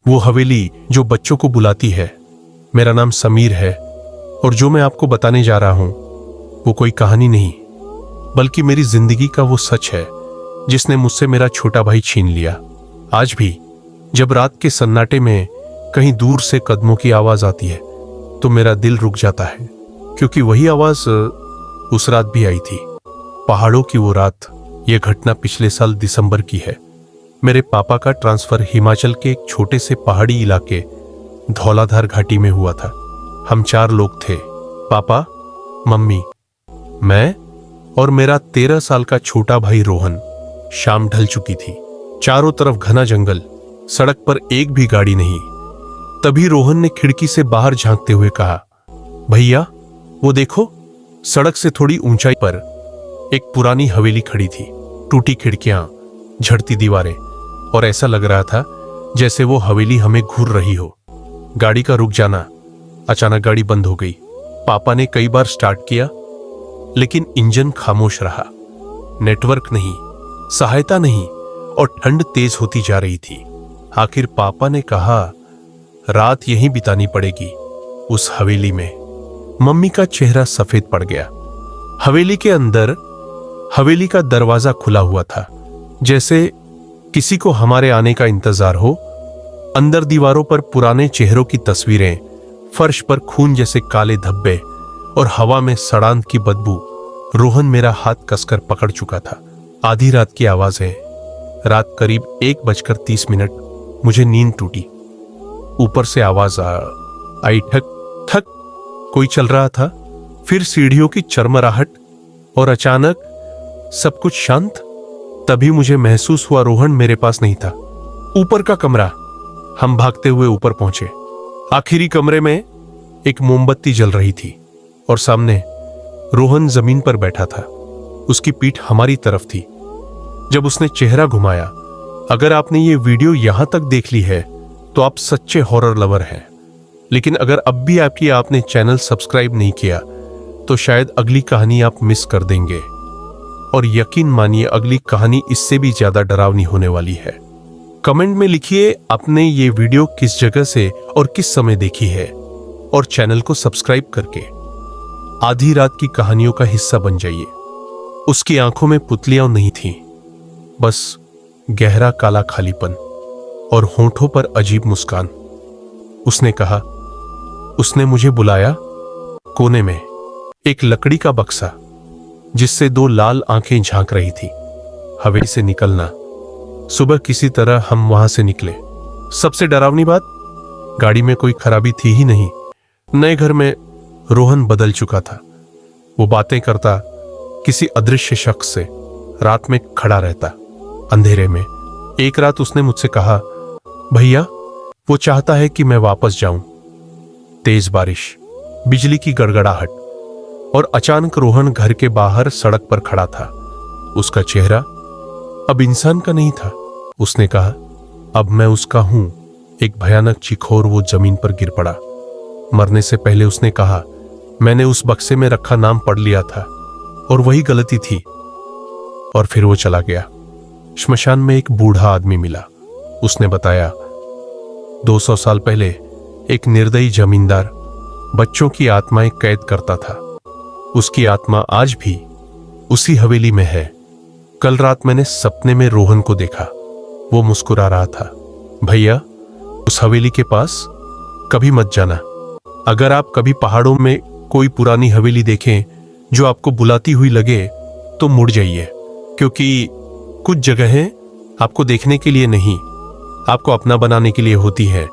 वो हवेली जो बच्चों को बुलाती है। मेरा नाम समीर है और जो मैं आपको बताने जा रहा हूं वो कोई कहानी नहीं, बल्कि मेरी जिंदगी का वो सच है जिसने मुझसे मेरा छोटा भाई छीन लिया। आज भी जब रात के सन्नाटे में कहीं दूर से कदमों की आवाज आती है तो मेरा दिल रुक जाता है, क्योंकि वही आवाज उस रात भी आई थी। पहाड़ों की वो रात। यह घटना पिछले साल दिसंबर की है। मेरे पापा का ट्रांसफर हिमाचल के एक छोटे से पहाड़ी इलाके धौलाधार घाटी में हुआ था। हम 4 लोग थे, पापा, मम्मी, मैं और मेरा 13 साल का छोटा भाई रोहन। शाम ढल चुकी थी, चारों तरफ घना जंगल, सड़क पर एक भी गाड़ी नहीं। तभी रोहन ने खिड़की से बाहर झांकते हुए कहा, भैया वो देखो, सड़क से थोड़ी ऊंचाई पर एक पुरानी हवेली खड़ी थी। टूटी खिड़कियां, झड़ती दीवारें, और ऐसा लग रहा था जैसे वो हवेली हमें घूर रही हो। गाड़ी का रुक जाना, अचानक गाड़ी बंद हो गई। पापा ने कई बार स्टार्ट किया लेकिन इंजन खामोश रहा। नेटवर्क नहीं, सहायता नहीं, और ठंड तेज होती जा रही थी। आखिर पापा ने कहा, रात यहीं बितानी पड़ेगी, उस हवेली में। मम्मी का चेहरा सफेद पड़ गया। हवेली के अंदर हवेली का दरवाजा खुला हुआ था, जैसे किसी को हमारे आने का इंतजार हो। अंदर दीवारों पर पुराने चेहरों की तस्वीरें, फर्श पर खून जैसे काले धब्बे और हवा में सड़ांत की बदबू। रोहन मेरा हाथ कसकर पकड़ चुका था। आधी रात की आवाजें। रात करीब 1:30। मुझे नींद टूटी। ऊपर से आवाज आई, ठक ठक, कोई चल रहा था। फिर सीढ़ियों की चरमराहट और अचानक सब कुछ शांत। तभी मुझे महसूस हुआ रोहन मेरे पास नहीं था। ऊपर का कमरा। हम भागते हुए ऊपर पहुंचे। आखिरी कमरे में एक मोमबत्ती जल रही थी और सामने रोहन जमीन पर बैठा था। उसकी पीठ हमारी तरफ थी। जब उसने चेहरा घुमाया, अगर आपने ये वीडियो यहां तक देख ली है तो आप सच्चे हॉरर लवर हैं। लेकिन अगर अब भी आपने चैनल सब्सक्राइब नहीं किया तो शायद अगली कहानी आप मिस कर देंगे। और यकीन मानिए, अगली कहानी इससे भी ज्यादा डरावनी होने वाली है। कमेंट में लिखिए आपने ये वीडियो किस जगह से और किस समय देखी है, और चैनल को सब्सक्राइब करके आधी रात की कहानियों का हिस्सा बन जाइए। उसकी आंखों में पुतलियां नहीं थीं, बस गहरा काला खालीपन और होंठों पर अजीब मुस्कान। उसने कहा, उसने मुझे बुलाया। कोने में एक लकड़ी का बक्सा जिससे 2 लाल आंखें झांक रही थी। हवेली से निकलना। सुबह किसी तरह हम वहां से निकले। सबसे डरावनी बात, गाड़ी में कोई खराबी थी ही नहीं। नए घर में रोहन बदल चुका था। वो बातें करता किसी अदृश्य शख्स से, रात में खड़ा रहता अंधेरे में। एक रात उसने मुझसे कहा, भैया वो चाहता है कि मैं वापस जाऊं। तेज बारिश, बिजली की गड़गड़ाहट, और अचानक रोहन घर के बाहर सड़क पर खड़ा था। उसका चेहरा अब इंसान का नहीं था। उसने कहा, अब मैं उसका हूं। एक भयानक चीख और वो जमीन पर गिर पड़ा। मरने से पहले उसने कहा, मैंने उस बक्से में रखा नाम पढ़ लिया था और वही गलती थी। और फिर वो चला गया। श्मशान में एक बूढ़ा आदमी मिला। उसने बताया, 200 साल पहले एक निर्दयी जमींदार बच्चों की आत्माएं कैद करता था। उसकी आत्मा आज भी उसी हवेली में है। कल रात मैंने सपने में रोहन को देखा। वो मुस्कुरा रहा था। भैया, उस हवेली के पास कभी मत जाना। अगर आप कभी पहाड़ों में कोई पुरानी हवेली देखें जो आपको बुलाती हुई लगे तो मुड़ जाइए, क्योंकि कुछ जगहें आपको देखने के लिए नहीं, आपको अपना बनाने के लिए होती है।